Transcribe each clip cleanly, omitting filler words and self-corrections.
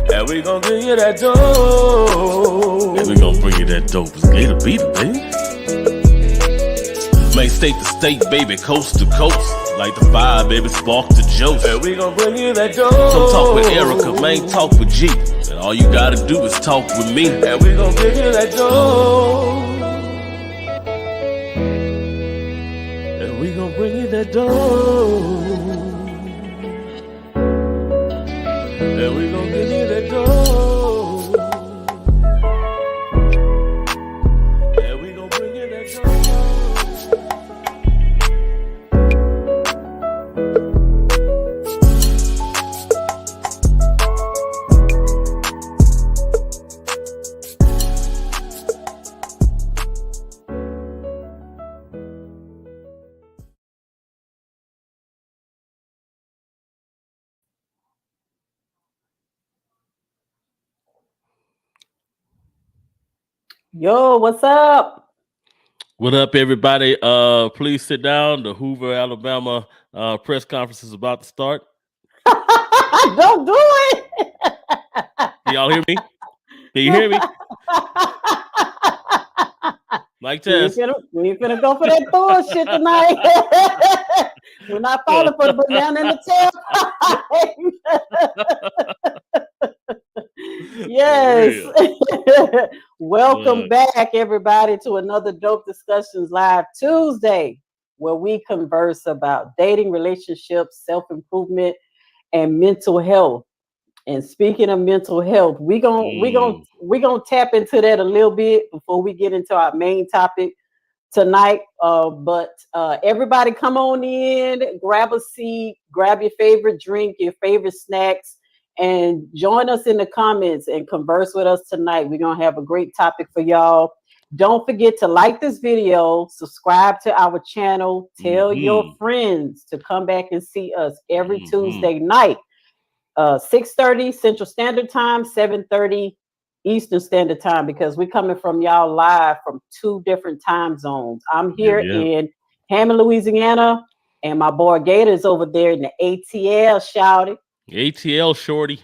And we gon' give you that dope. And we gon' bring you that dope. It's Gator Beat it, baby. Man, state to state, baby, coast to coast. Like the fire, baby, spark the joke. And we gon' bring you that dope. Come talk with Erica, man, talk with G. And all you gotta do is talk with me. And we gon' give you that dope. And we gon' bring you that dope. And we gon' give you that dope. And we gon' bring you that dope. Yo, what's up? What up, everybody? Please sit down. The Hoover, Alabama press conference is about to start. Don't do it. Can y'all hear me? Can you hear me? Like test. We ain't finna go for that bullshit tonight. We're not falling for the banana in the tail. Yes. Welcome back, everybody, to another Dope Discussions Live Tuesday, where we converse about dating, relationships, self-improvement, and mental health. And speaking of mental health, we gonna tap into that a little bit before we get into our main topic tonight. But everybody come on in, grab a seat, grab your favorite drink, your favorite snacks, and join us in the comments and converse with us tonight. We're going to have a great topic for y'all. Don't forget to like this video, subscribe to our channel, tell your friends to come back and see us every Tuesday night, 6:30 Central Standard Time, 7:30 Eastern Standard Time, because we're coming from y'all live from 2 different time zones. I'm here in Hammond, Louisiana, and my boy Gator is over there in the ATL, shouty. ATL shorty.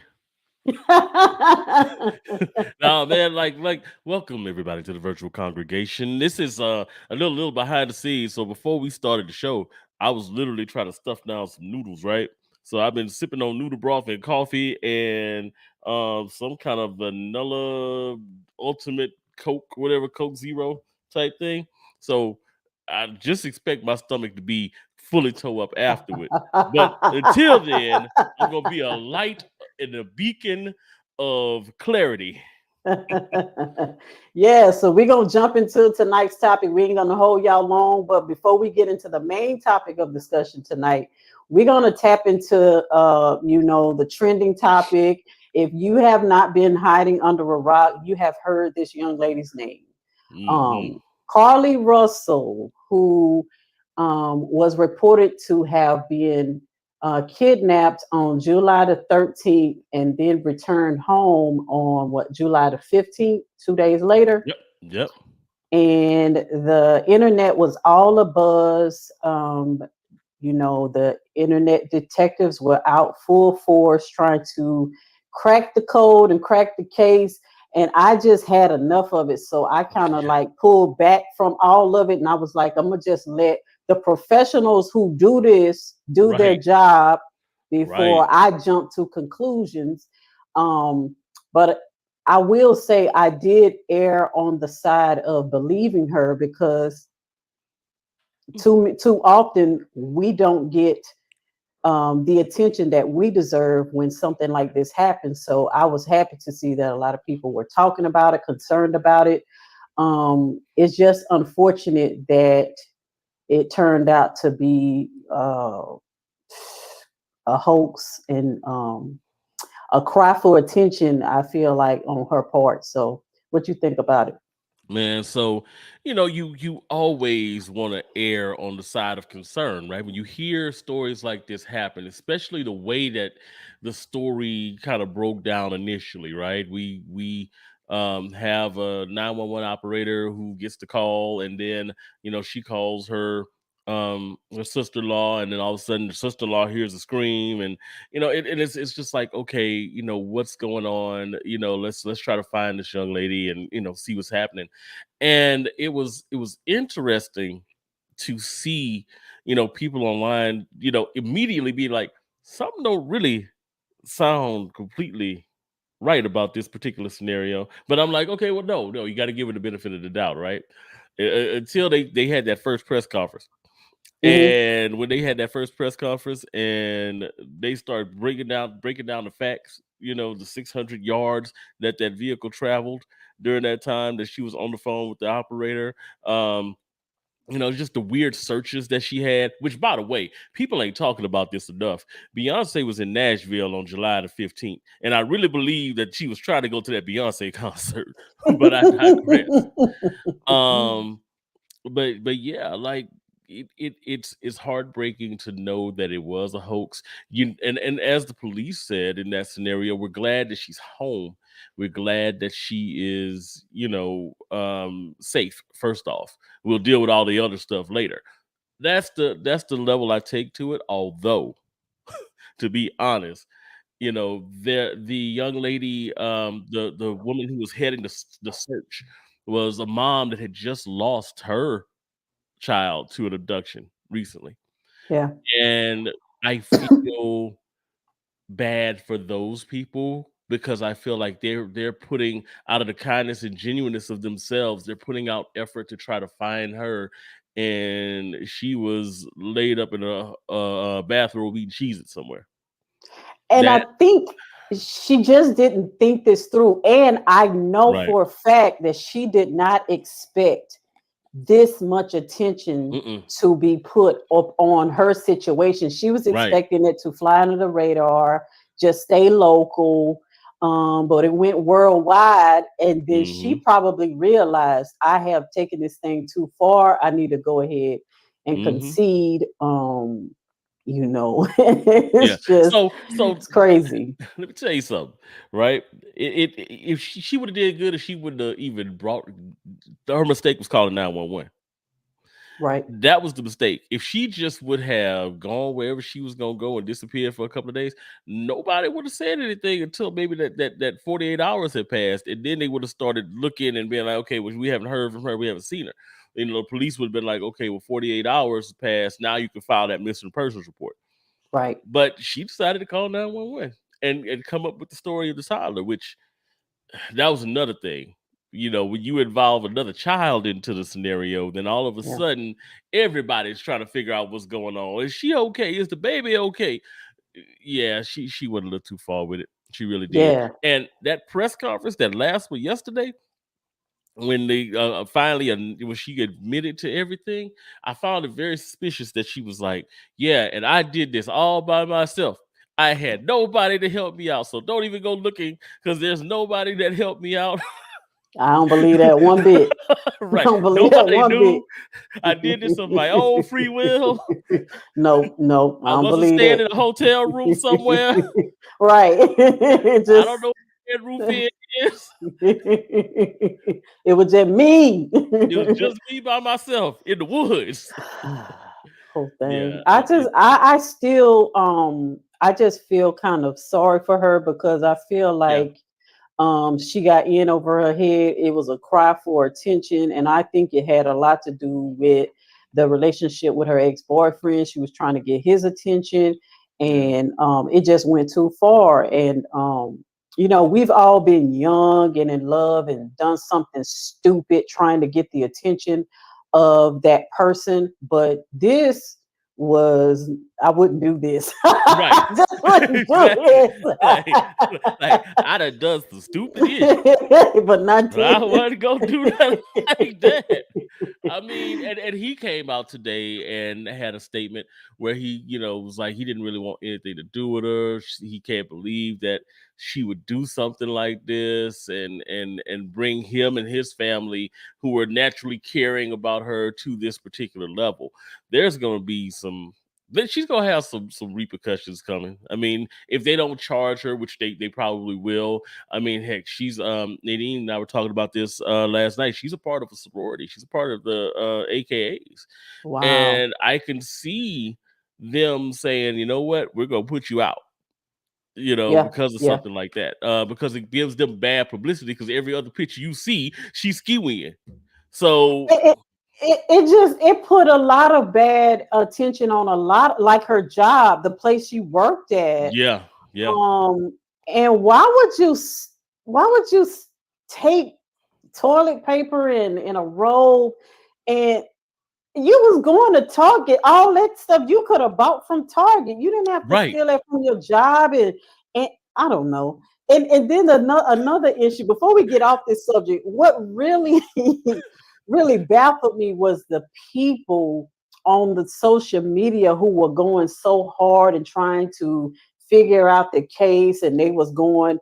No, man, like welcome everybody to the virtual congregation. This is a little behind the scenes. So before we started the show, I was literally trying to stuff down some noodles, right? So I've been sipping on noodle broth and coffee and some kind of vanilla ultimate Coke, whatever, Coke Zero type thing. So I just expect my stomach to be fully toe up afterward. But until then, I'm gonna be a light and a beacon of clarity. Yeah, so we're gonna jump into tonight's topic. We ain't gonna hold y'all long, but before we get into the main topic of discussion tonight, we're gonna tap into the trending topic. If you have not been hiding under a rock, you have heard this young lady's name. Carlee Russell, who was reported to have been kidnapped on July the 13th and then returned home on July the 15th, 2 days later. Yep. And the internet was all abuzz. The internet detectives were out full force trying to crack the code and crack the case. And I just had enough of it. So I kind of like pulled back from all of it. And I was like, I'm going to just let the professionals who do this do their job before I jump to conclusions. But I will say I did err on the side of believing her, because too often we don't get the attention that we deserve when something like this happens. So I was happy to see that a lot of people were talking about it, concerned about it. It's just unfortunate that it turned out to be a hoax and a cry for attention, I feel like, on her part. So what you think about it? Man, so you always want to err on the side of concern, right? When you hear stories like this happen, especially the way that the story kind of broke down initially, right? We have a 911 operator who gets the call, and then she calls her sister-in-law, and then all of a sudden the sister-in-law hears a scream, and it's just like, okay, what's going on, let's try to find this young lady and see what's happening. And it was interesting to see people online immediately be like, something don't really sound completely right about this particular scenario. But I'm like, okay, well, no, you got to give it the benefit of the doubt, right? Until they had that first press conference. And when they had that first press conference and they started breaking down the facts, the 600 yards that vehicle traveled during that time that she was on the phone with the operator, just the weird searches that she had, which, by the way, people ain't talking about this enough. Beyonce was in Nashville on July the 15th, and I really believe that she was trying to go to that Beyonce concert, but I digress. But yeah, like it's heartbreaking to know that it was a hoax. And as the police said in that scenario, we're glad that she's home. We're glad that she is, safe. First off, we'll deal with all the other stuff later. That's the level I take to it. Although, to be honest, the young lady, the woman who was heading the search was a mom that had just lost her child to an abduction recently. Yeah. And I feel bad for those people, because I feel like they're putting, out of the kindness and genuineness of themselves, they're putting out effort to try to find her, and she was laid up in a bathrobe eating Cheez-It somewhere. And I think she just didn't think this through. And I know for a fact that she did not expect this much attention to be put up on her situation. She was expecting it to fly under the radar, just stay local. But it went worldwide. And then she probably realized, I have taken this thing too far. I need to go ahead and concede. It's just so it's crazy. Let me tell you something, right? If she would have did good, if she wouldn't have even brought, her mistake was calling 911. Right. That was the mistake. If she just would have gone wherever she was gonna go and disappeared for a couple of days, nobody would have said anything until maybe that 48 hours had passed, and then they would have started looking and being like, okay, well, we haven't heard from her, we haven't seen her. The police would have been like, okay, well, 48 hours passed, now you can file that missing persons report. Right. But she decided to call 911 and come up with the story of the toddler, which, that was another thing. When you involve another child into the scenario, then all of a sudden everybody's trying to figure out what's going on. Is she okay? Is the baby okay? Yeah, she went a little too far with it. She really did. Yeah. And that press conference, that last one yesterday, when they finally, when she admitted to everything, I found it very suspicious that she was like, yeah, and I did this all by myself. I had nobody to help me out. So don't even go looking, because there's nobody that helped me out. I don't believe that one bit. Right. Don't believe that Nobody one bit. knew. I did this of my own free will. No, I I don't wasn't believe staying that. in a hotel room somewhere. Right. I Just don't know what roof is. it was just me. It was just me by myself in the woods. Whole thing. Yeah. I still I just feel kind of sorry for her because I feel Yeah. like she got in over her head. It was a cry for attention, and I think it had a lot to do with the relationship with her ex-boyfriend. She was trying to get his attention, Yeah. and it just went too far. And we've all been young and in love and done something stupid trying to get the attention of that person, but this was I wouldn't do this. Right. I just wouldn't do Exactly. this. Like I done some stupid shit. But not But I this. wasn't gonna do nothing like that. I mean, and he came out today and had a statement where he, was like he didn't really want anything to do with her. He can't believe that she would do something like this and bring him and his family, who were naturally caring about her, to this particular level. There's gonna be some. She's gonna have some repercussions coming. I mean, if they don't charge her, which they probably will. I mean, heck, she's Nadine and I were talking about this last night. She's a part of a sorority. She's a part of the AKAs, Wow. and I can see them saying, you know what, we're gonna put you out. Yeah. Because of Yeah. something like that. Because it gives them bad publicity. Because every other picture you see, she's skiing. So It put a lot of bad attention on a lot, like her job, the place she worked at. yeah, yeah, Um, and why would you take toilet paper in a roll, and you was going to Target, all that stuff you could have bought from Target. You didn't have to right. steal it from your job, and I don't know. And then another issue before we get off this subject, what really really baffled me was the people on the social media who were going so hard and trying to figure out the case, and they was going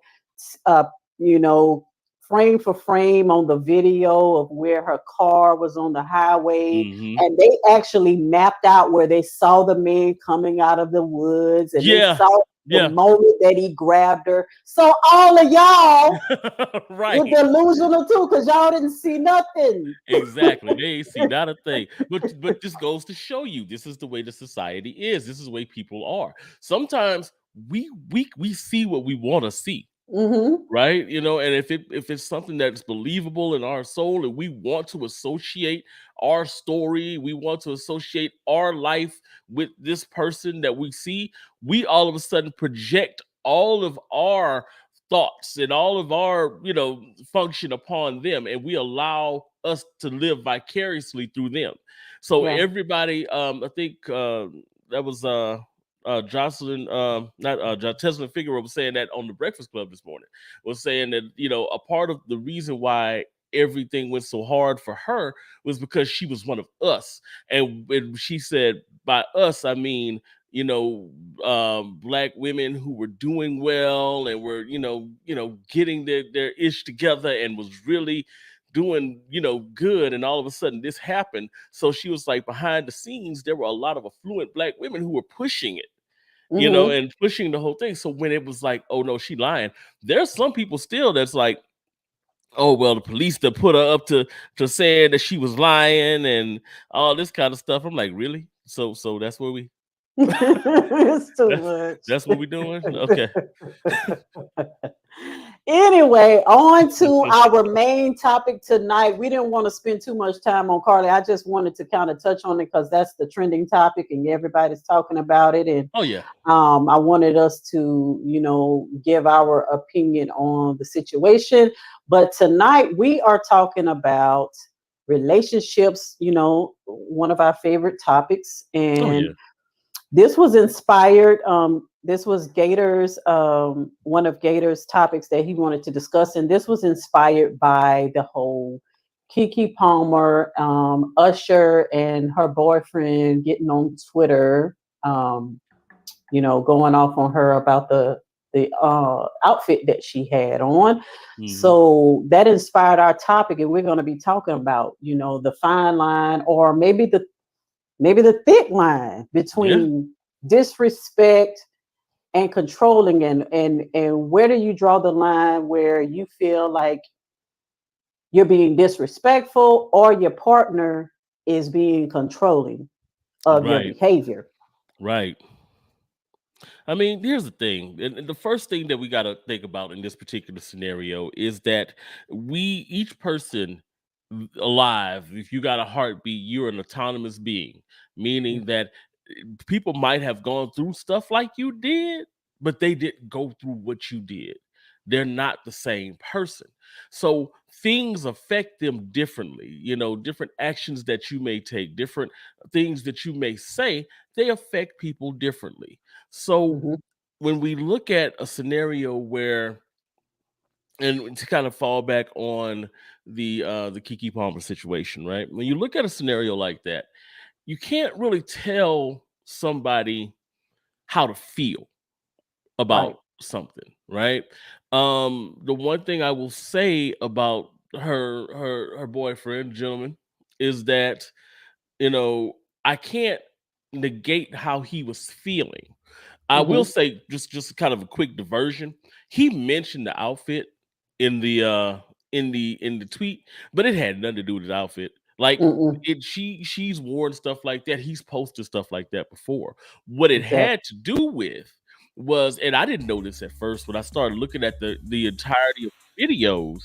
uh you know frame for frame on the video of where her car was on the highway, Hmm. and they actually mapped out where they saw the man coming out of the woods, and they Yeah, saw the yeah, moment that he grabbed her. So all of y'all were right. delusional too, because y'all didn't see nothing. Exactly. They ain't see not a thing. But this goes to show you this is the way the society is. This is the way people are. Sometimes we see what we want to see. Hmm. Right, and if it's something that's believable in our soul, and we want to associate our story, we want to associate our life with this person that we see, we all of a sudden project all of our thoughts and all of our function upon them, and we allow us to live vicariously through them. So Yeah. everybody, I think that was Jocelyn, not Jocelyn Figueroa, was saying that on the Breakfast Club this morning, was saying that a part of the reason why everything went so hard for her was because she was one of us, and she said by us, I mean black women who were doing well and were getting their ish together and was really doing good, and all of a sudden this happened. So she was like, behind the scenes there were a lot of affluent black women who were pushing it, Hmm. and pushing the whole thing. So when it was like, oh no, she lying, there's some people still that's like, oh well, the police that put her up to saying that she was lying and all this kind of stuff. I'm like, really? So that's where we It's too that's much. that's what we doing? Okay. Anyway, on to our main topic tonight. We didn't want to spend too much time on Carly. I just wanted to kind of touch on it because that's the trending topic and everybody's talking about it. And Oh yeah. I wanted us to, give our opinion on the situation. But tonight we are talking about relationships, one of our favorite topics. Oh And yeah. this was inspired. This was Gator's one of Gator's topics that he wanted to discuss, and this was inspired by the whole Keke Palmer, Usher, and her boyfriend getting on Twitter, going off on her about the outfit that she had on. Mm-hmm. So that inspired our topic, and we're going to be talking about, the fine line, or maybe the thick line between disrespect and controlling, and where do you draw the line where you feel like you're being disrespectful or your partner is being controlling of your behavior. Right. I mean, here's the thing. And the first thing that we got to think about in this particular scenario is that each person alive, if you got a heartbeat, you're an autonomous being, meaning that people might have gone through stuff like you did, but they didn't go through what you did. They're not the same person. So things affect them differently. Different actions that you may take, different things that you may say, they affect people differently. So when we look at a scenario where, and to kind of fall back on the Keke Palmer situation, right? When you look at a scenario like that, you can't really tell somebody how to feel about something, right? The one thing I will say about her boyfriend, gentleman, is that I can't negate how he was feeling. I will say, just kind of a quick diversion. He mentioned the outfit in the tweet, but it had nothing to do with his outfit. Like she's worn stuff like that. He's posted stuff like that before. What it had to do with was, and I didn't know this at first, when I started looking at the entirety of videos,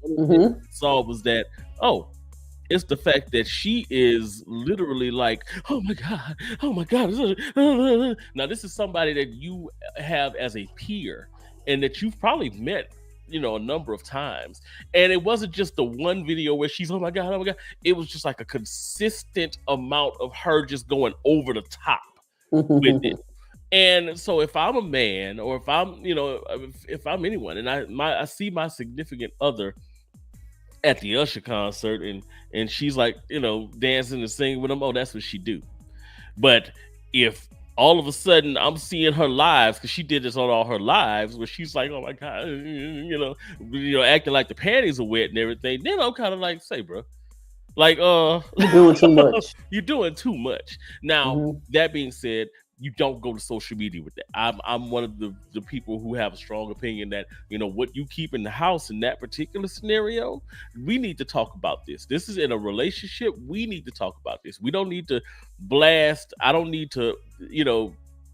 what I saw was that, it's the fact that she is literally like, oh my God. Now, this is somebody that you have as a peer and that you've probably met, a number of times. And it wasn't just the one video where she's, oh my God. It was just like a consistent amount of her just going over the top with it. And so if I'm a man, or if I'm, if I'm anyone, and I see my significant other at the Usher concert, and she's like, dancing and singing with him, that's what she do. But if all of a sudden I'm seeing her lives, because she did this on all her lives, where she's like, oh my God, acting like the panties are wet and everything, then I'm kind of like, say, bro, like, you're doing too much. You're doing too much. Now, that being said, you don't go to social media with that. I'm one of the people who have a strong opinion that, what you keep in the house in that particular scenario, we need to talk about this. This is in a relationship. We need to talk about this. We don't need to blast. I don't need to,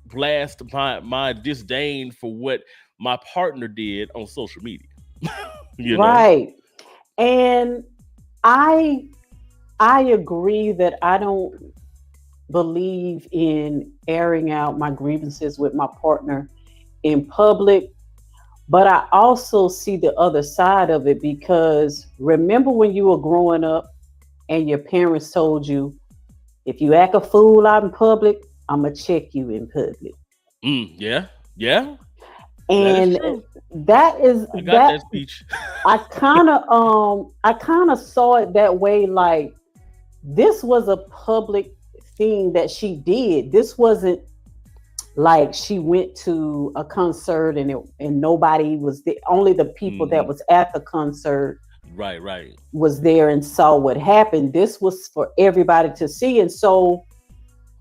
blast my disdain for what my partner did on social media. Right. And I agree that I don't believe in airing out my grievances with my partner in public, but I also see the other side of it, because remember when you were growing up and your parents told you, if you act a fool out in public, I'm gonna check you in public. Yeah. And that is I got that speech. I kind of saw it that way, like this was a public thing that she did. This wasn't like she went to a concert and nobody was there. Only the people that was at the concert right was there and saw what happened. This was for everybody to see. And so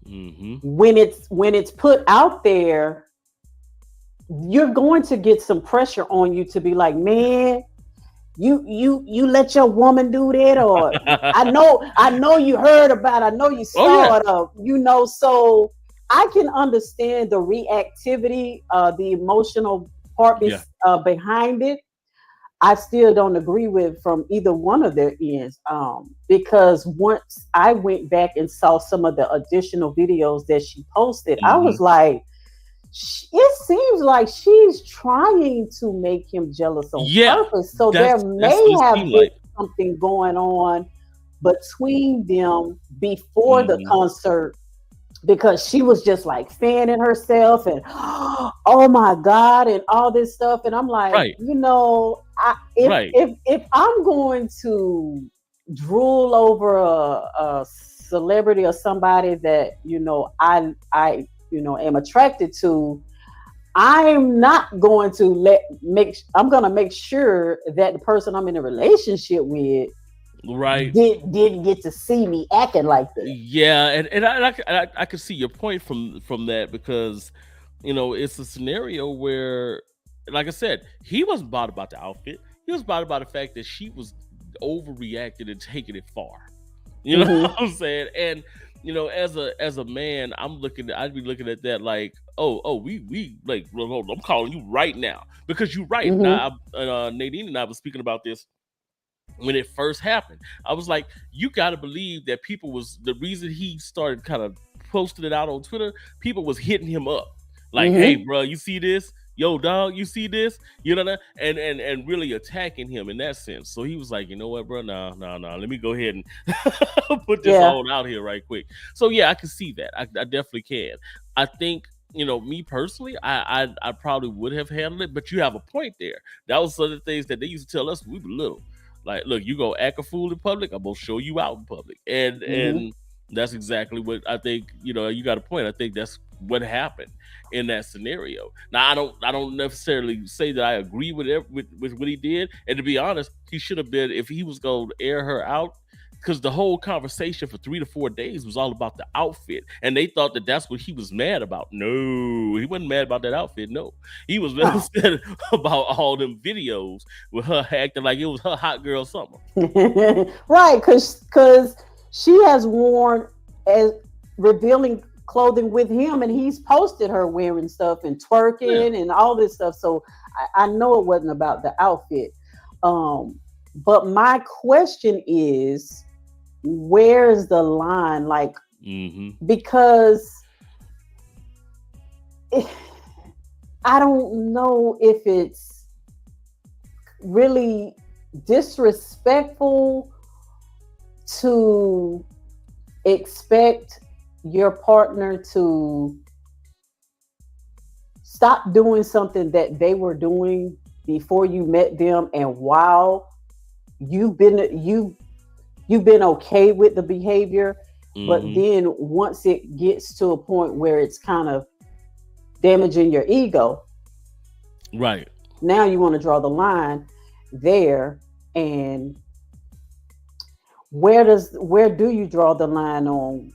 when it's put out there, you're going to get some pressure on you to be like, man, you let your woman do that, or I know you heard about it, I know you saw it, so I can understand the reactivity, the emotional part behind it. I still don't agree with from either one of their ends, because once I went back and saw some of the additional videos that she posted, I was like, it seems like she's trying to make him jealous on purpose. So there may have been something going on between them before the concert, because she was just like fanning herself and oh my God and all this stuff. And I'm like, if I'm going to drool over a celebrity or somebody that, I am attracted to, I'm not going to I'm going to make sure that the person I'm in a relationship with right didn't get to see me acting like that. Yeah, and I can see your point from that, because it's a scenario where, like I said, he wasn't bothered about the outfit. He was bothered about the fact that she was overreacting and taking it far. You know Mhm. what I'm saying? And as a man, I'd be looking at that like, we like, I'm calling you right now, because you're right. Mhm. Now, Nadine and I was speaking about this when it first happened. I was like, you got to believe that the reason he started kind of posting it out on Twitter, people was hitting him up like, hey, Mhm. bro, you see this? Yo, dog, you see this? You know that? And really attacking him in that sense. So he was like, you know what, bro? No. Let me go ahead and put this Yeah. on out here right quick. So yeah, I can see that. I definitely can. I think, me personally, I probably would have handled it, but you have a point there. That was some of the things that they used to tell us when we were little. Like, look, you go act a fool in public, I'm gonna show you out in public. And Mhm. that's exactly what I think. You got a point. I think that's what happened in that scenario. Now, I don't necessarily say that I agree with what he did. And to be honest, he should have been, if he was gonna air her out, because the whole conversation for 3 to 4 days was all about the outfit, and they thought that that's what he was mad about. No, he wasn't mad about that outfit. No, he was Oh. upset about all them videos with her acting like it was her hot girl summer. Right, because she has worn as revealing clothing with him, and he's posted her wearing stuff and Yeah. twerking and all this stuff. So I know it wasn't about the outfit. But my question is, where's the line? Like, Mm-hmm. because I don't know if it's really disrespectful to expect your partner to stop doing something that they were doing before you met them, and while you've been okay with the behavior, but Mm-hmm. then once it gets to a point where it's kind of damaging your ego, Right. now you want to draw the line there. And where do you draw the line on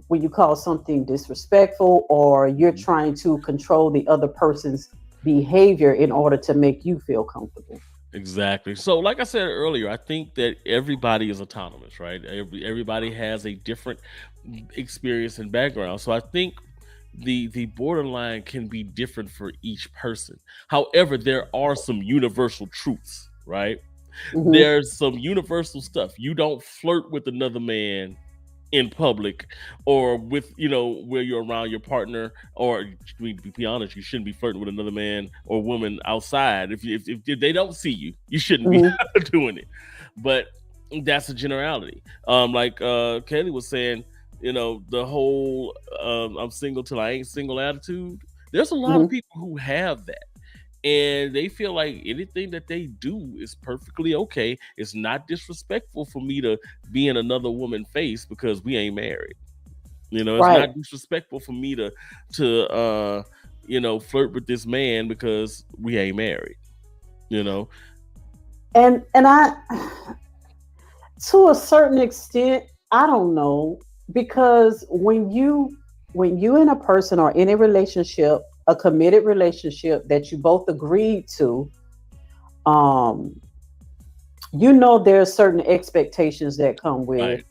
when you call something disrespectful, or you're Mhm. trying to control the other person's behavior in order to make you feel comfortable? Exactly. So, like I said earlier, I think that everybody is autonomous, right? Everybody has a different experience and background. So, I think the borderline can be different for each person. However, there are some universal truths, right? Hmm. There's some universal stuff. You don't flirt with another man in public, or with where you're around your partner, or to be honest, you shouldn't be flirting with another man or woman outside. If they don't see you, you shouldn't be Hmm. doing it. But that's a generality. Like Kelly was saying, the whole I'm single till I ain't single attitude. There's a lot of Hmm. people who have that, and they feel like anything that they do is perfectly okay. It's not disrespectful for me to be in another woman's face because we ain't married. It's Right. not disrespectful for me to flirt with this man because we ain't married. You know, And I, to a certain extent, I don't know, because when you and a person are in a relationship, a committed relationship that you both agreed to, um there are certain expectations that come with right?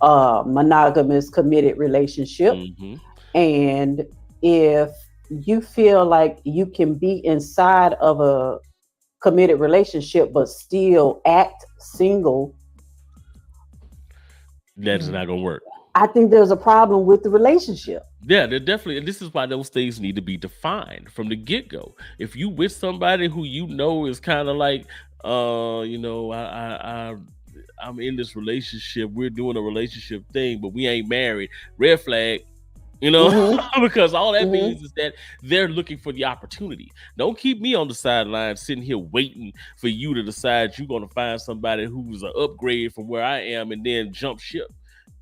a monogamous committed relationship. Hmm. And if you feel like you can be inside of a committed relationship but still act single, That is not gonna work. I think there's a problem with the relationship. Yeah, they're definitely, and this is why those things need to be defined from the get go. If you with somebody who is kind of like, I'm in this relationship, we're doing a relationship thing, but we ain't married. Red flag, you know, Hmm. because all that Hmm. means is that they're looking for the opportunity. Don't keep me on the sideline sitting here waiting for you to decide you're going to find somebody who's an upgrade from where I am and then jump ship.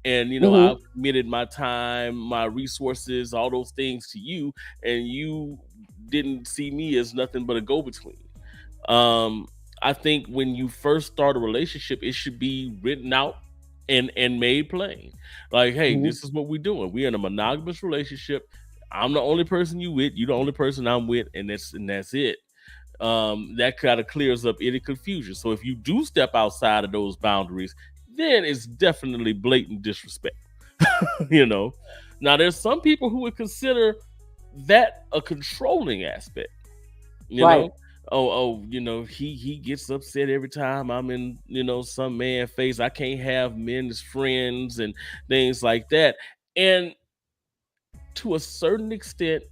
And Hmm. I've committed my time, my resources, all those things to you, and you didn't see me as nothing but a go-between. I think when you first start a relationship, it should be written out and made plain. Like, hey, Mhm. this is what we're doing. We're in a monogamous relationship. I'm the only person you with. You the only person I'm with, and that's it. That kind of clears up any confusion. So if you do step outside of those boundaries, then it's definitely blatant disrespect. You know. Now there's some people who would consider that a controlling aspect. You Right. know, you know, he gets upset every time I'm in, you know, some man face. I can't have men as friends and things like that. And to a certain extent,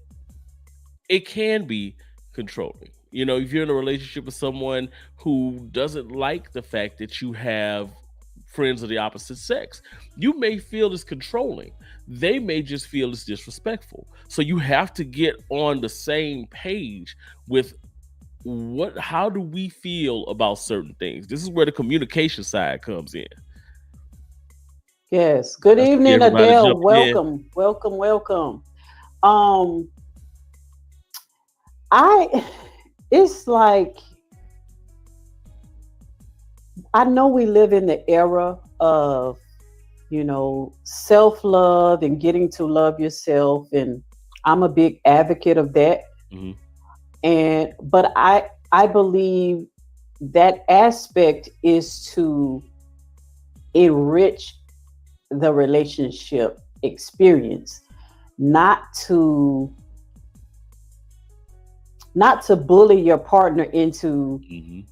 it can be controlling. You know, if you're in a relationship with someone who doesn't like the fact that you have friends of the opposite sex, you may feel it's controlling. They may just feel it's disrespectful. So you have to get on the same page with how do we feel about certain things. This is where the communication side comes in. Yes. Good I see evening, everybody Adele. jumping in. Welcome, welcome, welcome. Um, I it's like I know we live in the era of, self-love and getting to love yourself, and I'm a big advocate of that. Mhm. But I believe that aspect is to enrich the relationship experience, not to bully your partner into Mhm.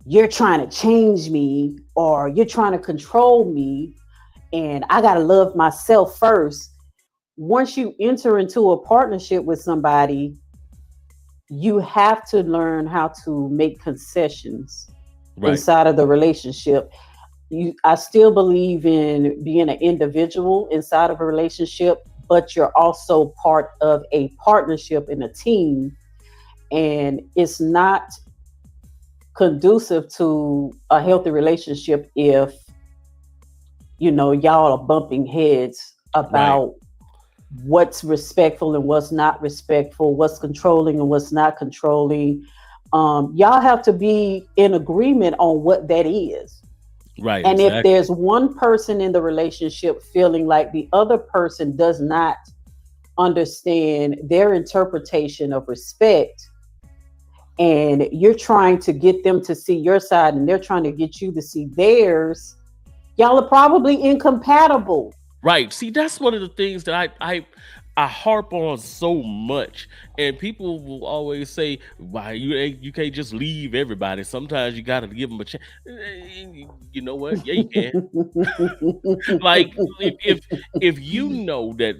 you're trying to change me or you're trying to control me, and I got to love myself first. Once you enter into a partnership with somebody, you have to learn how to make concessions Right. inside of the relationship. I still believe in being an individual inside of a relationship, but you're also part of a partnership in a team. And it's not conducive to a healthy relationship if, y'all are bumping heads Right. about what's respectful and what's not respectful, what's controlling and what's not controlling. Y'all have to be in agreement on what that is. Right. And if Exactly. there's one person in the relationship feeling like the other person does not understand their interpretation of respect, and you're trying to get them to see your side and they're trying to get you to see theirs, y'all are probably incompatible. Right. See, that's one of the things that I harp on so much, and people will always say, "Why you can't just leave everybody? Sometimes you got to give them a chance." You know what? Yeah, you can. Like if you know that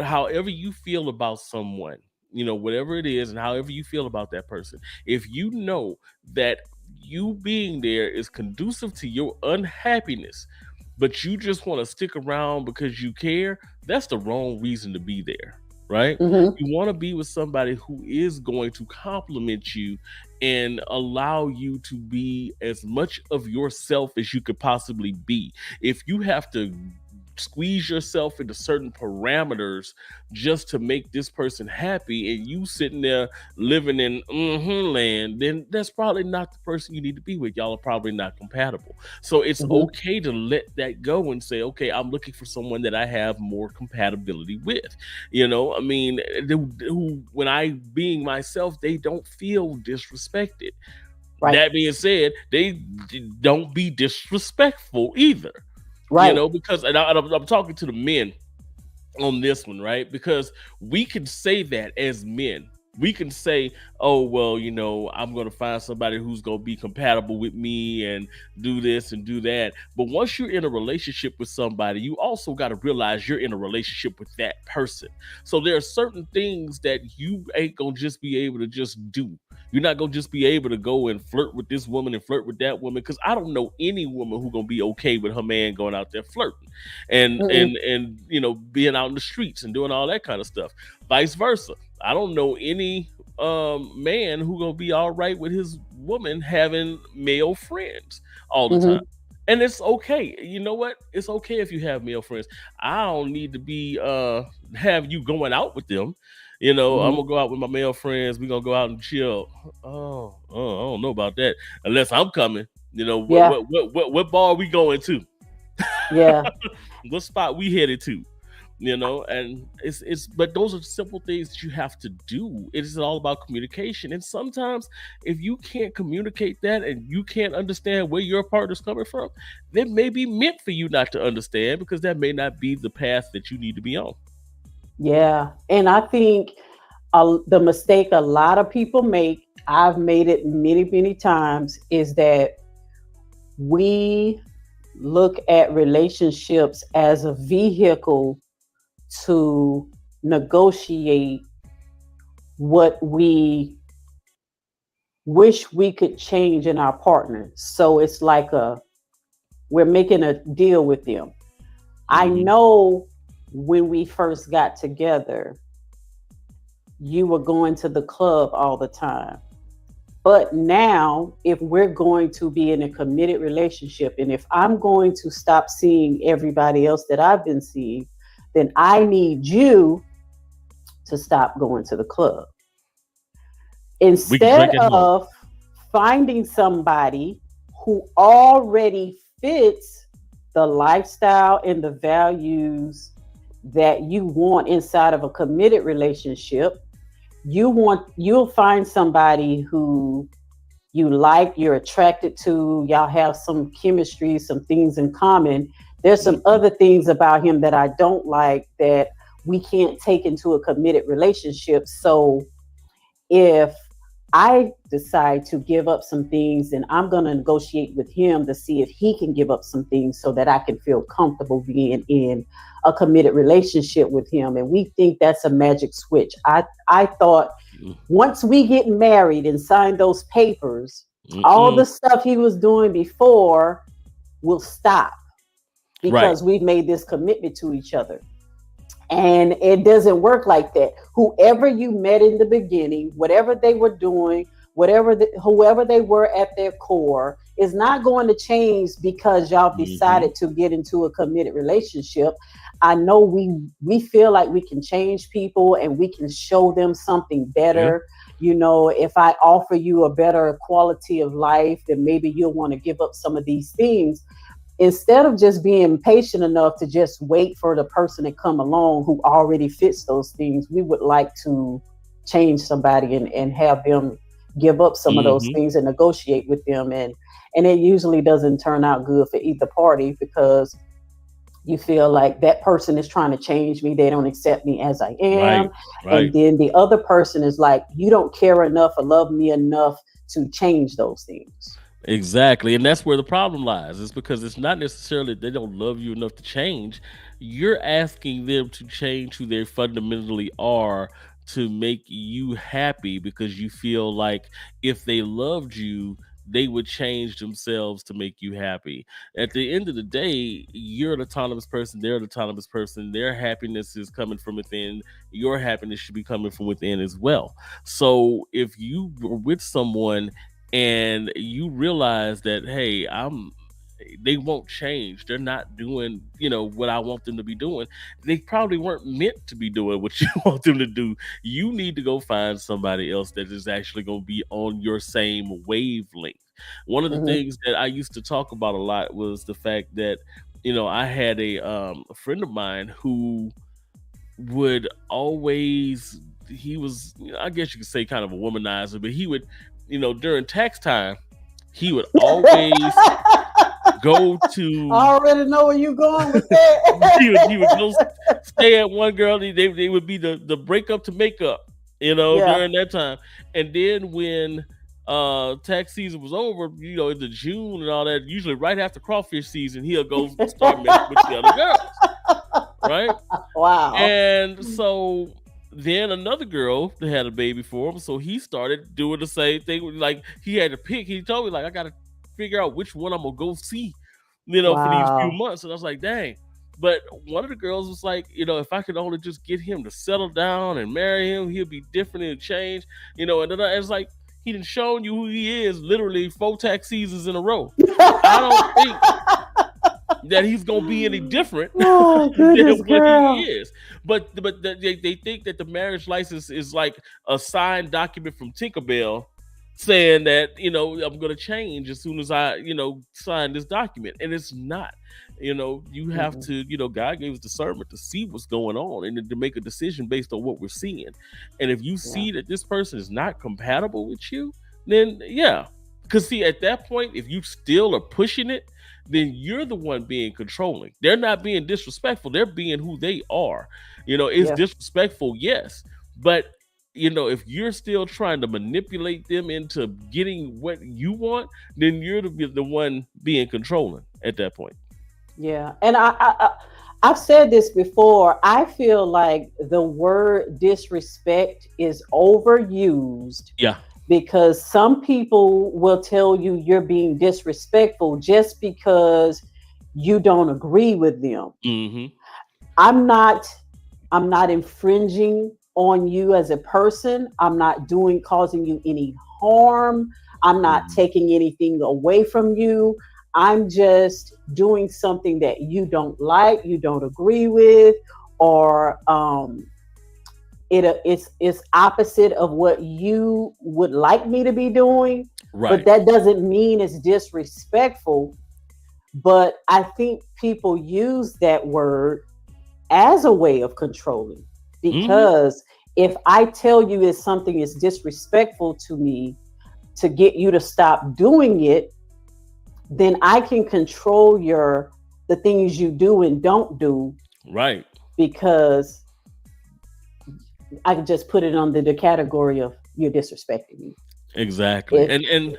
however you feel about someone, you know, whatever it is, and however you feel about that person, if you know that you being there is conducive to your unhappiness, but you just want to stick around because you care, that's the wrong reason to be there, right? Mhm. You want to be with somebody who is going to compliment you and allow you to be as much of yourself as you could possibly be. If you have to squeeze yourself into certain parameters just to make this person happy, and you sitting there living in land, then that's probably not the person you need to be with. Y'all are probably not compatible. So it's Mhm. okay to let that go and say, okay, I'm looking for someone that I have more compatibility with. You know, I mean, who when I being myself, they don't feel disrespected. Right. That being said, they don't be disrespectful either. You Right. know, because I'm talking to the men on this one, right? Because we can say that as men. We can say, oh, well, you know, I'm going to find somebody who's going to be compatible with me and do this and do that. But once you're in a relationship with somebody, you also got to realize you're in a relationship with that person. So there are certain things that you ain't going to just be able to just do. You're not going to just be able to go and flirt with this woman and flirt with that woman, because I don't know any woman who's going to be okay with her man going out there flirting Mm-mm. and you know, being out in the streets and doing all that kind of stuff. Vice versa, I don't know any man who gonna be all right with his woman having male friends all the time. Mhm. And it's okay. You know what? It's okay if you have male friends. I don't need to be have you going out with them. I'm gonna go out with my male friends. We're gonna go out and chill. Oh, I don't know about that. Unless I'm coming. What bar are we going to? Yeah. What spot we headed to? And it's but those are simple things that you have to do. It is all about communication. And sometimes if you can't communicate that and you can't understand where your partner's coming from, it may be meant for you not to understand, because that may not be the path that you need to be on. Yeah. And I think the mistake a lot of people make, I've made it many, many times, is that we look at relationships as a vehicle to negotiate what we wish we could change in our partner. So it's like we're making a deal with them. I know when we first got together, you were going to the club all the time. But now, if we're going to be in a committed relationship, and if I'm going to stop seeing everybody else that I've been seeing, then I need you to stop going to the club. Instead of finding somebody who already fits the lifestyle and the values that you want inside of a committed relationship, you'll find somebody who you like, you're attracted to, y'all have some chemistry, some things in common. There's some other things about him that I don't like that we can't take into a committed relationship. So if I decide to give up some things, then I'm going to negotiate with him to see if he can give up some things so that I can feel comfortable being in a committed relationship with him. And we think that's a magic switch. I thought once we get married and sign those papers, all the stuff he was doing before will stop, because we've made this commitment to each other. And it doesn't work like that. Whoever you met in the beginning, whatever they were doing, whoever they were at their core, is not going to change because y'all decided to get into a committed relationship. I know we feel like we can change people and we can show them something better. Yeah. If I offer you a better quality of life, then maybe you'll want to give up some of these things. Instead of just being patient enough to just wait for the person to come along who already fits those things, we would like to change somebody and have them give up some of those things and negotiate with them. And it usually doesn't turn out good for either party, because you feel like that person is trying to change me. They don't accept me as I am. Right. And then the other person is like, you don't care enough or love me enough to change those things. Exactly. And that's where the problem lies. It's because it's not necessarily they don't love you enough to change. You're asking them to change who they fundamentally are to make you happy, because you feel like if they loved you, they would change themselves to make you happy. At the end of the day, you're an autonomous person. They're an autonomous person. Their happiness is coming from within. Your happiness should be coming from within as well. So if you were with someone and you realize that, hey, they won't change, they're not doing what I want them to be doing, they probably weren't meant to be doing what you want them to do. You need to go find somebody else that is actually going to be on your same wavelength. One of the things that I used to talk about a lot was the fact that I had a friend of mine who would always, he was, I guess you could say, kind of a womanizer, but he would, during tax time, he would always go to. I already know where you're going with that. he would go stay at one girl. They would be the breakup to makeup, during that time. And then when tax season was over, into June and all that, usually right after crawfish season, he'll go start messing with the other girls. Right? Wow. And so then another girl had a baby for him, so he started doing the same thing. Like, he had to pick. He told me, like, I got to figure out which one I'm gonna go see, for these few months. And I was like, dang. But one of the girls was like, if I could only just get him to settle down and marry him, he'll be different and change. And then I was like, he done shown you who he is literally 4 tax seasons in a row. I don't think that he's gonna be any different Oh, than goodness, what girl. he is. But they think that the marriage license is like a signed document from Tinkerbell saying that, you know, I'm gonna change as soon as I, you know, sign this document. And it's not. You know, you have to, you know, God gave us discernment to see what's going on and then to make a decision based on what we're seeing. And if you see that this person is not compatible with you, then yeah. Because see, at that point, if you still are pushing it, then you're the one being controlling. They're not being disrespectful. They're being who they are. You know, it's disrespectful, yes. But, you know, if you're still trying to manipulate them into getting what you want, then you're the one being controlling at that point. Yeah. And I've said this before. I feel like the word disrespect is overused. Yeah. Because some people will tell you you're being disrespectful just because you don't agree with them. Mm-hmm. I'm not infringing on you as a person. I'm not causing you any harm. I'm not taking anything away from you. I'm just doing something that you don't like, you don't agree with, or it's opposite of what you would like me to be doing. Right. But that doesn't mean it's disrespectful. But I think people use that word as a way of controlling, because if I tell you is something is disrespectful to me to get you to stop doing it, then I can control the things you do and don't do. Right. Because I can just put it under the category of you're disrespecting me. Exactly. And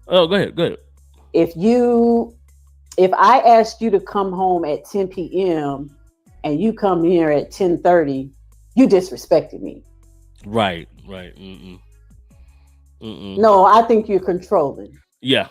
oh, go ahead. If I asked you to come home at 10 p.m. and you come here at 10:30, you disrespected me. Right. No, I think you're controlling. Yeah.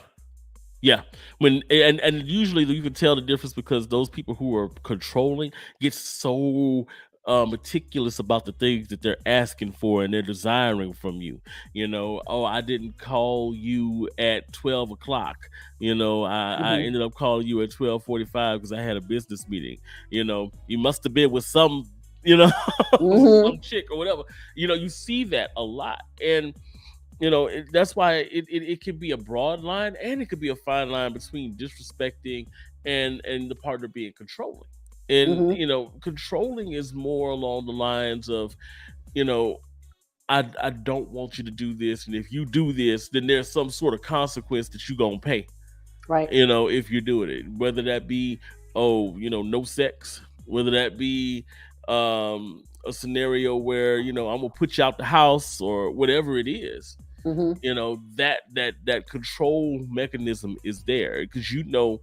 And usually you can tell the difference because those people who are controlling get so meticulous about the things that they're asking for and they're desiring from you. You know, oh, I didn't call you at 12 o'clock. You know, I ended up calling you at 12:45 because I had a business meeting. You know, you must have been with some, you know, some chick or whatever. You know, you see that a lot. And you know, that's why it can be a broad line and it could be a fine line between disrespecting and the partner being controlling. And, you know, controlling is more along the lines of, you know, I don't want you to do this. And if you do this, then there's some sort of consequence that you're going to pay. Right. You know, if you're doing it, whether that be, you know, no sex, whether that be a scenario where, you know, I'm going to put you out the house or whatever it is. You know, that control mechanism is there because, you know,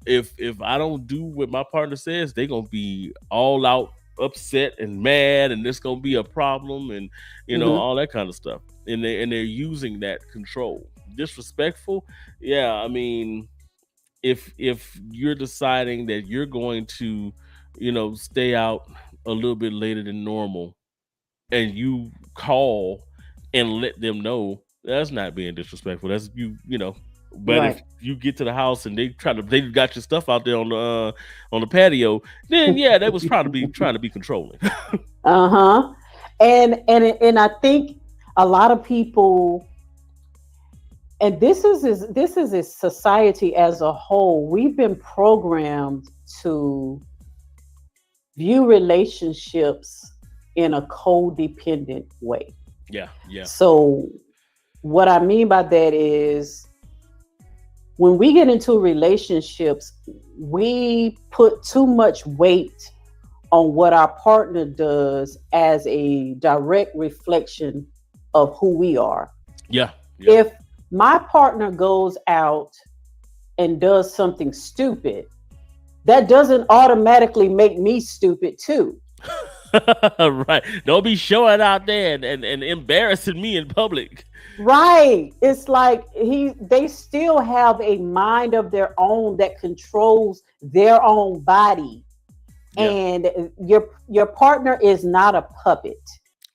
if I don't do what my partner says, they're gonna be all out upset and mad, and there's gonna be a problem, and you know, all that kind of stuff. And they're using that control. Disrespectful, yeah. I mean, if you're deciding that you're going to, you know, stay out a little bit later than normal, and you call and let them know, that's not being disrespectful. That's you know. But if you get to the house and they got your stuff out there on the patio, then yeah, that was probably trying to be controlling. And I think a lot of people, and this is a society as a whole, we've been programmed to view relationships in a codependent way. Yeah. So what I mean by that is when we get into relationships, we put too much weight on what our partner does as a direct reflection of who we are. Yeah. If my partner goes out and does something stupid, that doesn't automatically make me stupid too. Right. Don't be showing out there and embarrassing me in public. Right. It's like they still have a mind of their own that controls their own body. Yeah. And your partner is not a puppet.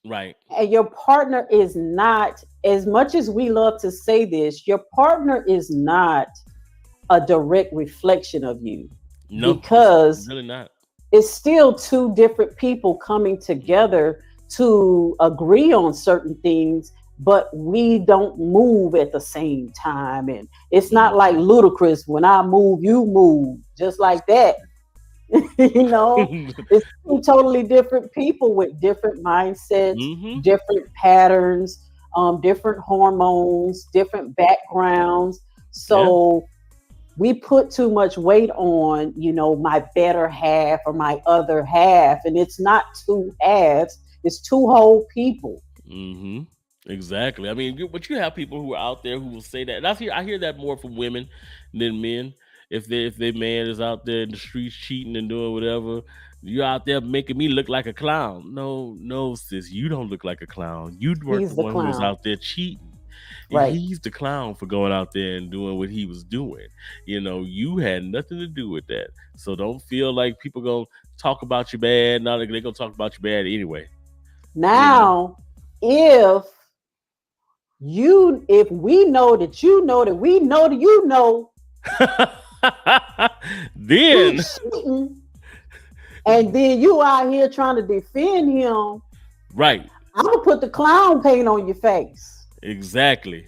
Right. And your partner is not, as much as we love to say this, your partner is not a direct reflection of you. No, because really not. it's still two different people coming together to agree on certain things, but we don't move at the same time. And it's not like Ludacris, when I move, you move, just like that. It's two totally different people with different mindsets, different patterns, different hormones, different backgrounds. So we put too much weight on, my better half or my other half, and it's not two halves, it's two whole people. Exactly. I mean, but you have people who are out there who will say that, and I hear that more from women than men. If their man is out there in the streets cheating and doing whatever, you're out there making me look like a clown. No, sis, you don't look like a clown. You weren't the one who was out there cheating. Right. He's the clown for going out there and doing what he was doing. You had nothing to do with that. So don't feel like people gonna talk about you bad. Now they're gonna talk about you bad anyway. Now, if we know that you know that we know that you know, then and then you out here trying to defend him, right? I'm gonna put the clown paint on your face. Exactly.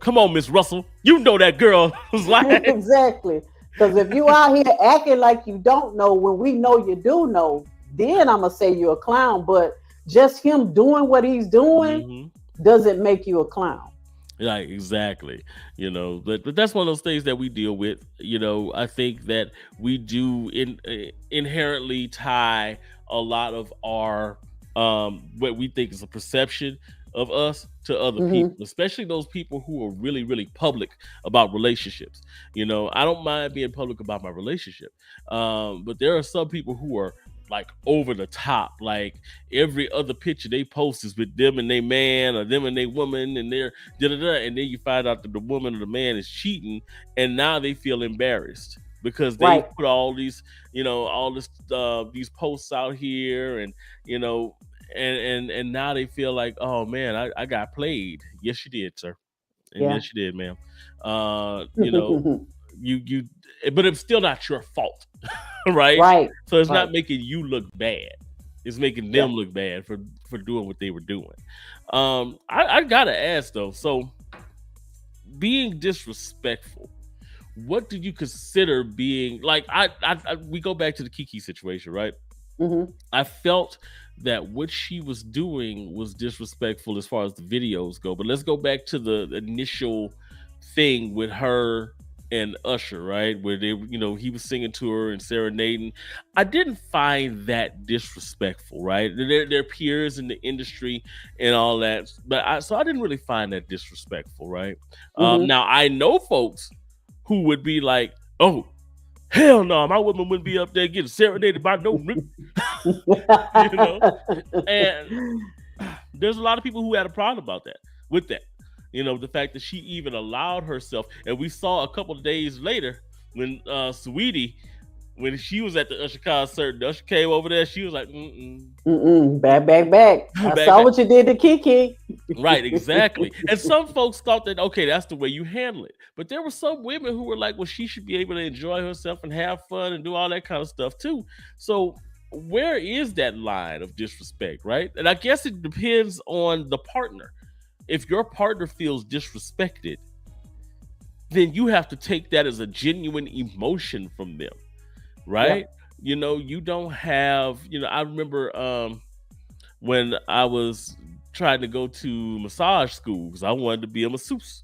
Come on, Miss Russell. You know that girl was like exactly. Because if you out here acting like you don't know when we know you do know, then I'm gonna say you're a clown. But just him doing what he's doing doesn't make you a clown. Right, exactly. But that's one of those things that we deal with. I think that we do inherently tie a lot of our what we think is a perception of us to other people, especially those people who are really, really public about relationships. I don't mind being public about my relationship, but there are some people who are like over the top. Like every other picture they post is with them and their man or them and their woman, and they're and then you find out that the woman or the man is cheating, and now they feel embarrassed because they put all these, these posts out here, and and now they feel like, oh man, I got played. Yes, you did, sir. And yes, you did, ma'am. You but it's still not your fault. Right. So it's not making you look bad. It's making them look bad for doing what they were doing. I gotta ask though, so being disrespectful, what did you consider being like? We go back to the Kiki situation, right? I felt that what she was doing was disrespectful as far as the videos go. But let's go back to the initial thing with her and Usher, right? Where they, he was singing to her and serenading. I didn't find that disrespectful, right? They're peers in the industry and all that. But I didn't really find that disrespectful, right? Now, I know folks who would be like, oh, hell no, my woman wouldn't be up there getting serenaded by no And there's a lot of people who had a problem about that, with that. The fact that she even allowed herself, and we saw a couple of days later when Saweetie, when she was at the Usher concert, Usher came over there, she was like, back. I saw what you did to Kiki. Right, exactly. And some folks thought that, okay, that's the way you handle it. But there were some women who were like, well, she should be able to enjoy herself and have fun and do all that kind of stuff too. So where is that line of disrespect, right? And I guess it depends on the partner. If your partner feels disrespected, then you have to take that as a genuine emotion from them, right? You don't have, I remember when I was trying to go to massage school because I wanted to be a masseuse,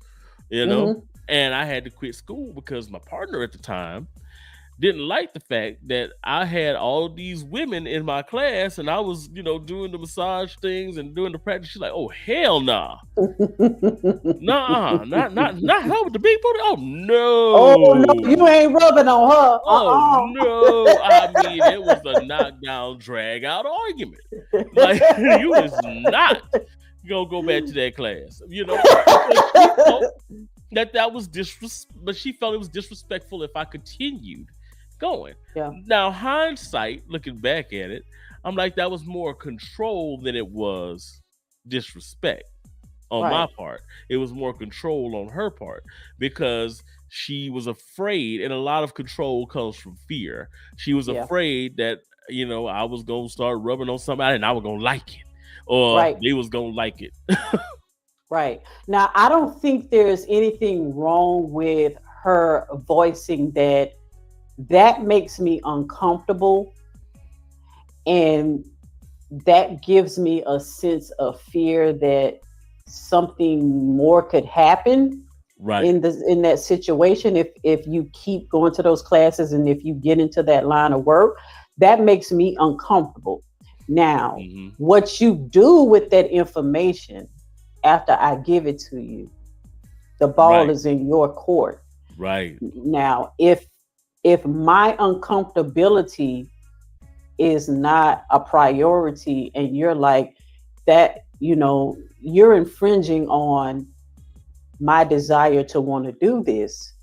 and I had to quit school because my partner at the time didn't like the fact that I had all these women in my class and I was, doing the massage things and doing the practice. She's like, oh, hell nah. Nah, not her with the big booty. Oh, no. Oh, no, you ain't rubbing on her. Oh, no. I mean, it was a knockdown, drag out argument. Like, you was not going to go back to that class. That was disrespectful, but she felt it was disrespectful if I continued going. Now, hindsight, looking back at it, I'm like, that was more control than it was disrespect. on my part. It was more control on her part because she was afraid, and a lot of control comes from fear. She was afraid that, you know, I was gonna start rubbing on somebody and I was gonna like it, or they was gonna like it. Right. Now, I don't think there's anything wrong with her voicing that. That makes me uncomfortable, and that gives me a sense of fear that something more could happen in that situation if you keep going to those classes and if you get into that line of work. That makes me uncomfortable. Now, what you do with that information after I give it to you, the ball is in your court. Right. Now, if my uncomfortability is not a priority and you're like that, you know, you're infringing on my desire to want to do this.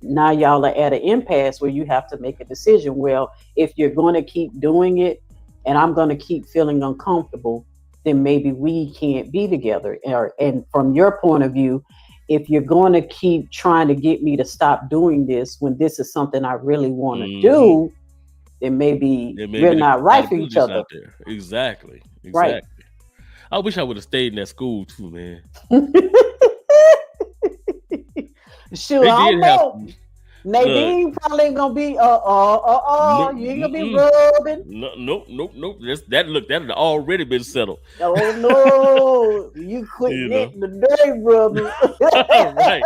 Now y'all are at an impasse where you have to make a decision. Well, if you're going to keep doing it and I'm going to keep feeling uncomfortable, then maybe we can't be together. And from your point of view, if you're going to keep trying to get me to stop doing this when this is something I really want to do, then maybe we're not right for each other. Exactly. Right. I wish I would have stayed in that school too, man. Sure, I don't know. Nadine probably ain't gonna be you ain't gonna be rubbing. Nope. That had already been settled. Oh no, you quit getting the day rubbing. Right.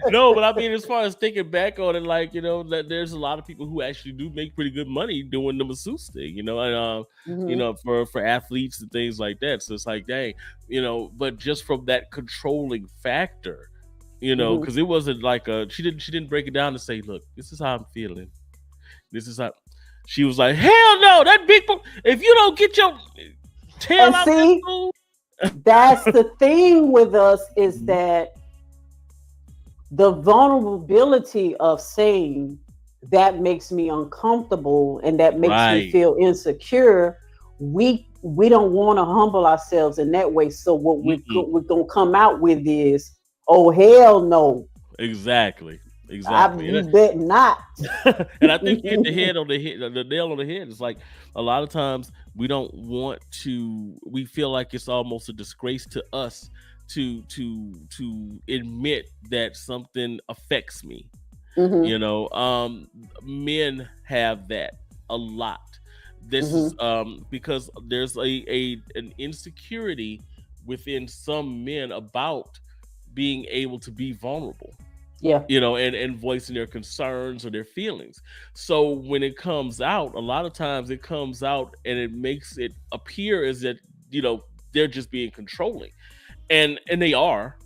No, but I mean, as far as thinking back on it, like, you know, that there's a lot of people who actually do make pretty good money doing the masseuse thing, you know, and you know, for athletes and things like that. So it's like, dang, you know, but just from that controlling factor. You know, because it wasn't like she didn't break it down and say, look, this is how I'm feeling. This is how she was like, hell no, that big boy, if you don't get your tail out of school. That's the thing with us is that the vulnerability of saying that makes me uncomfortable and that makes me feel insecure. We don't want to humble ourselves in that way. So what we're gonna come out with is, oh hell no! Exactly. You bet not. And I think you hit the nail on the head. It's like a lot of times we don't want to. We feel like it's almost a disgrace to us to admit that something affects me. You know, men have that a lot. This is because there's an insecurity within some men about being able to be vulnerable, you know, and voicing their concerns or their feelings. So when it comes out, a lot of times it comes out and it makes it appear as that, you know, they're just being controlling, and they are,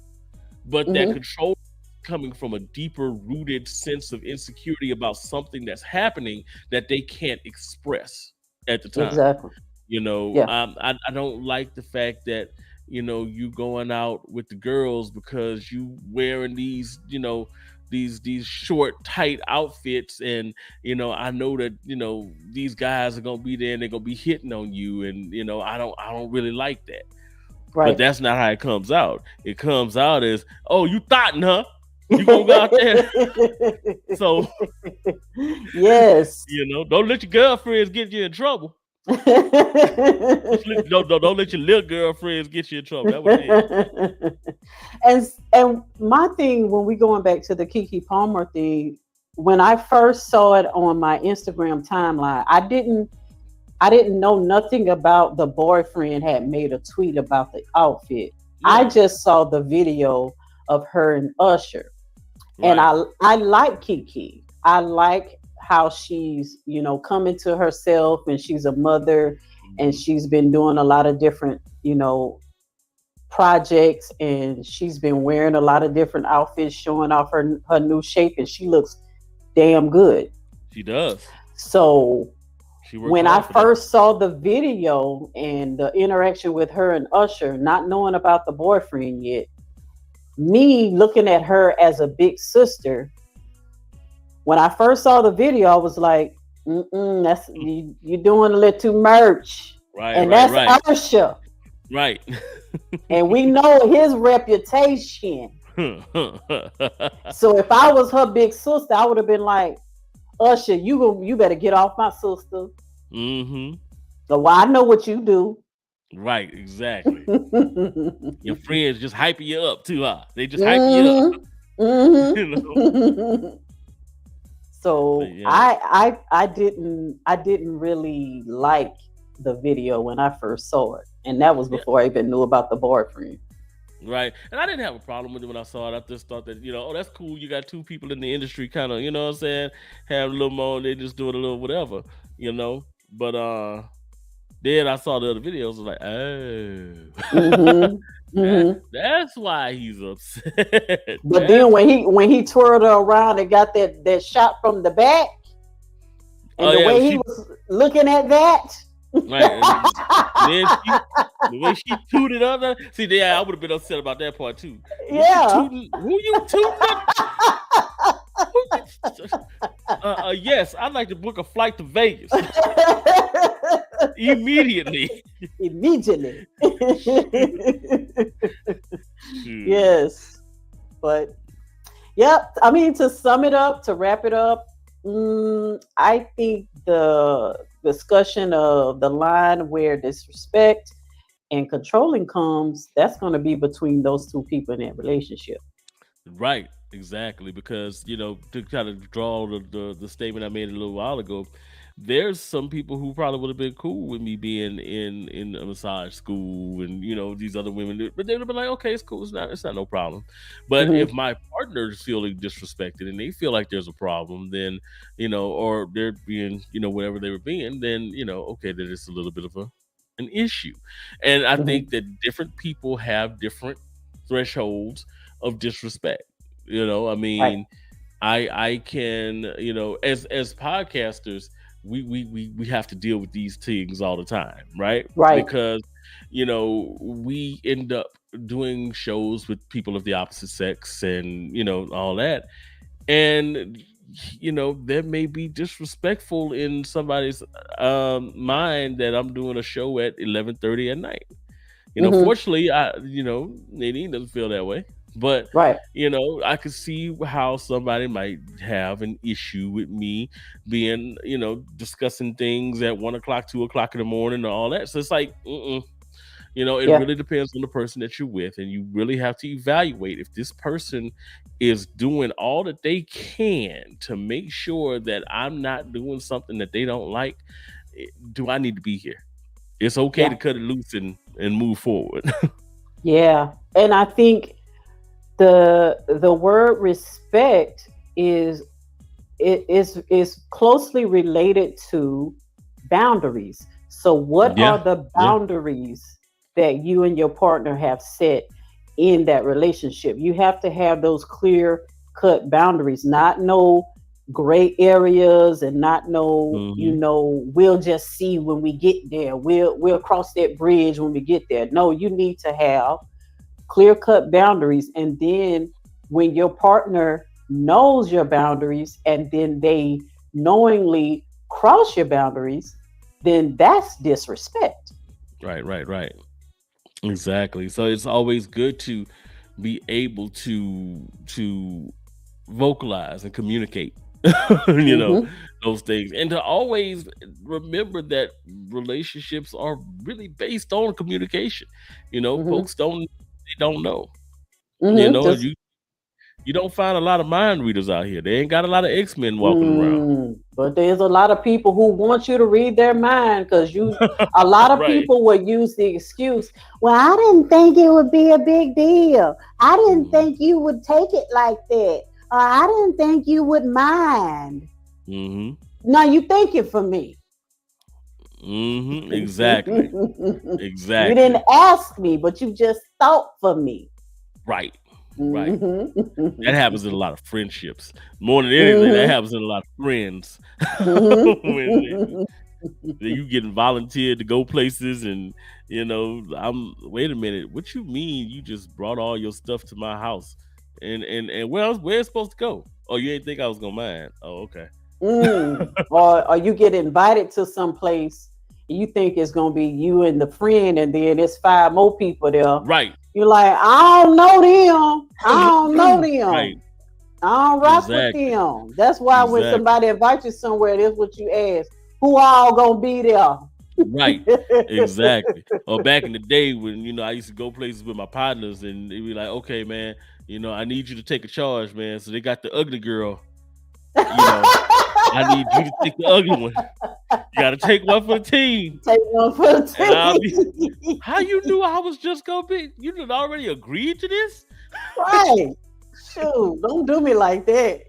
but that control coming from a deeper rooted sense of insecurity about something that's happening that they can't express at the time. You know, I don't like the fact that, you know, you going out with the girls because you wearing these, you know, these short, tight outfits, and, you know, I know that, you know, these guys are gonna be there and they're gonna be hitting on you, and, you know, I don't really like that. But that's not how it comes out. It comes out as, oh, you thotting, huh? You gonna go out there? So yes, you know, don't let your girlfriends get you in trouble. Don't let your little girlfriends get you in trouble. That was it. And my thing, when we going back to the Keke Palmer thing, when I first saw it on my Instagram timeline, I didn't know nothing about the boyfriend had made a tweet about the outfit. I just saw the video of her and Usher, and I like Keke. I like how she's, you know, coming to herself, and she's a mother, and she's been doing a lot of different, you know, projects, and she's been wearing a lot of different outfits, showing off her new shape, and she looks damn good. She does. So when I first saw the video and the interaction with her and Usher, not knowing about the boyfriend yet, me looking at her as a big sister, when I first saw the video, I was like, that's you're doing a little too much. That's Usher. Right. And we know his reputation. So if I was her big sister, I would have been like, Usher, you better get off my sister. Mm-hmm. So I know what you do. Right, exactly. Your friends just hyping you up too, huh? They just hype you up. Mm-hmm. You know? So yeah. I didn't really like the video when I first saw it, and that was before I even knew about the boyfriend. Right, and I didn't have a problem with it when I saw it. I just thought that, oh, that's cool. You got two people in the industry, kind of, you know what I'm saying, have a little more. They just doing a little whatever, But then I saw the other videos. I was like, oh, that's why he's upset. But then when he twirled her around and got that shot from the back, and the way he was looking at that. Right. Then the way she tooted up there. See, I would have been upset about that part too. Yeah. Who you tooting? Yes, I'd like to book a flight to Vegas. Immediately. Yes. But yep. I mean, to sum it up, to wrap it up, I think the discussion of the line where disrespect and controlling comes, that's going to be between those two people in that relationship. Right, exactly. Because, to kind of draw the statement I made a little while ago, there's some people who probably would have been cool with me being in a massage school and these other women, but they'd have been like, okay, it's cool, it's not no problem. But if my partner's feeling disrespected and they feel like there's a problem, then or they're being whatever they were being, then okay, then it's a little bit of an issue. And I think that different people have different thresholds of disrespect. I mean, right. I can, as podcasters, we have to deal with these things all the time, right? Right. Because we end up doing shows with people of the opposite sex and all that, and there may be disrespectful in somebody's mind that I'm doing a show at 11:30 at night. Fortunately, Nadine doesn't feel that way. But right. I could see how somebody might have an issue with me being, discussing things at 1 o'clock, 2 o'clock in the morning, and all that. So it's like, it really depends on the person that you're with, and you really have to evaluate if this person is doing all that they can to make sure that I'm not doing something that they don't like. Do I need to be here? It's okay to cut it loose and move forward. Yeah, and I think the word respect is closely related to boundaries. So what are the boundaries that you and your partner have set in that relationship? You have to have those clear cut boundaries, not no gray areas, and not no we'll just see when we get there, we'll cross that bridge when we get there. No, you need to have clear cut boundaries. And then when your partner knows your boundaries and then they knowingly cross your boundaries, then that's disrespect. Right. Exactly. So it's always good to be able to vocalize and communicate, those things, and to always remember that relationships are really based on communication. Folks don't know. You don't find a lot of mind readers out here. They ain't got a lot of X-Men walking around. But there's a lot of people who want you to read their mind, because a lot of people will use the excuse, well, I didn't think it would be a big deal. I didn't think you would take it like that. Or I didn't think you would mind. Now you thinking for me. Exactly. You didn't ask me, but you just thought for me. Right. That happens in a lot of friendships. More than anything, that happens in a lot of friends. When you getting volunteered to go places, and wait a minute, what you mean you just brought all your stuff to my house? And where's it supposed to go? Oh, you ain't think I was gonna mind? Oh, okay. Or you get invited to some place you think it's gonna be you and the friend, and then it's 5 more people there. Right. You're like, I don't know them. I don't know them. Right. I don't rock Exactly. with them. That's why when somebody invites you somewhere, that's what you ask. Who all gonna be there? Right. Exactly. Or back in the day when, you know, I used to go places with my partners and they'd be like, okay, man, you know, I need you to take a charge, man. So they got the ugly girl. You know, I need you to take the ugly one. You gotta take one for the team. Take one for the team. How you knew I was just gonna be? You did already agreed to this? Right. Shoot, don't do me like that.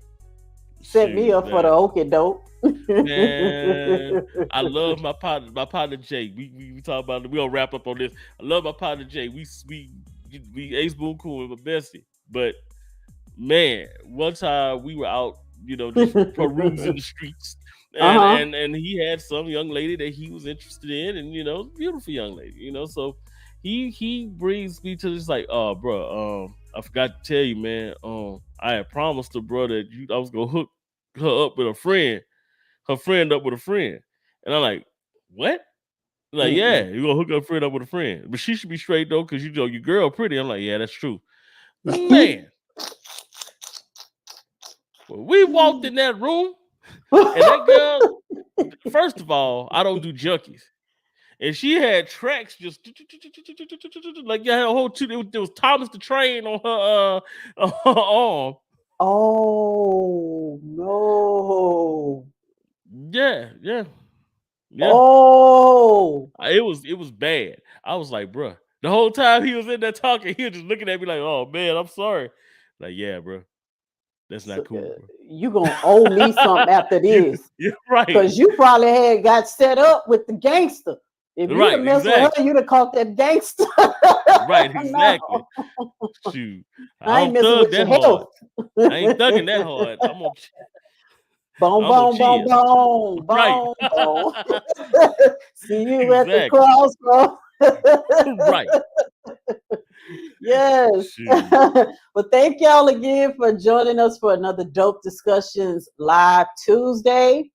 Set me up for the okie doke. Man, I love my partner Jay. We talk about it. We gonna wrap up on this. I love my partner Jay. We ace boon cool with my bestie. But man, one time we were out, you know, just perusing the streets. And he had some young lady that he was interested in, and you know, beautiful young lady, you know. So he brings me to this like, oh, bro, I forgot to tell you, man. I had promised the bro that I was gonna hook her up with a friend, her friend up with a friend, and I'm like, what? Like, yeah, you're gonna hook her friend up with a friend, but she should be straight though, because you know your girl pretty. I'm like, yeah, that's true, man. Well, we walked in that room. And that girl, first of all, I don't do junkies. And she had tracks just like you had a whole there was Thomas the Train on her arm. Oh no. Yeah. Oh, it was bad. I was like, bruh. The whole time he was in there talking, he was just looking at me like, oh man, I'm sorry. Like, yeah, bro. That's not cool. Bro. You gonna owe me something after this. You're right. Because you probably had got set up with the gangster. If you had messed with her, you'd have caught that gangster. Right, exactly. No. Shoot. I ain't messing with your health. I ain't thugging that hard. I'm gonna boom. Right. See you at the crossroads. Right. Yes. Well, thank y'all again for joining us for another Dope Discussions Live Tuesday.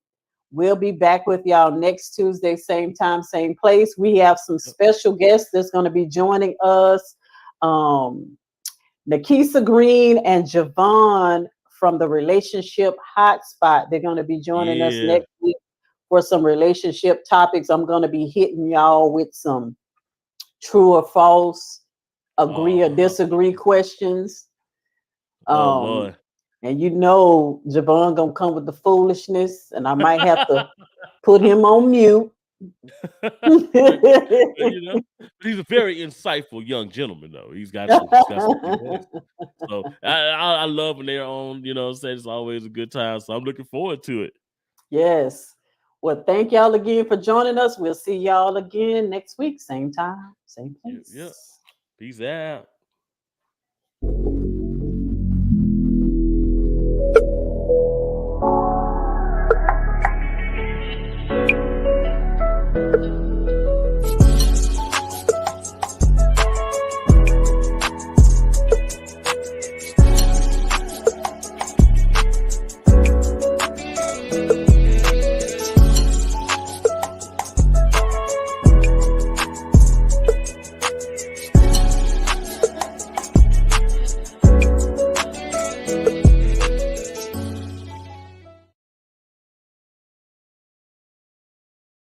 We'll be back with y'all next Tuesday, same time, same place. We have some special guests that's going to be joining us. Nakisa Green and Javon from the Relationship Hotspot. They're going to be joining us next week for some relationship topics. I'm going to be hitting y'all with some true or false, agree or disagree questions. Lord. And you know Javon gonna come with the foolishness, and I might have to put him on mute. You know, but he's a very insightful young gentleman, though. He's got some voice. So I love when they're on. You know, it's always a good time. So I'm looking forward to it. Yes. Well, thank y'all again for joining us. We'll see y'all again next week, same time, same place. Yep. Peace out.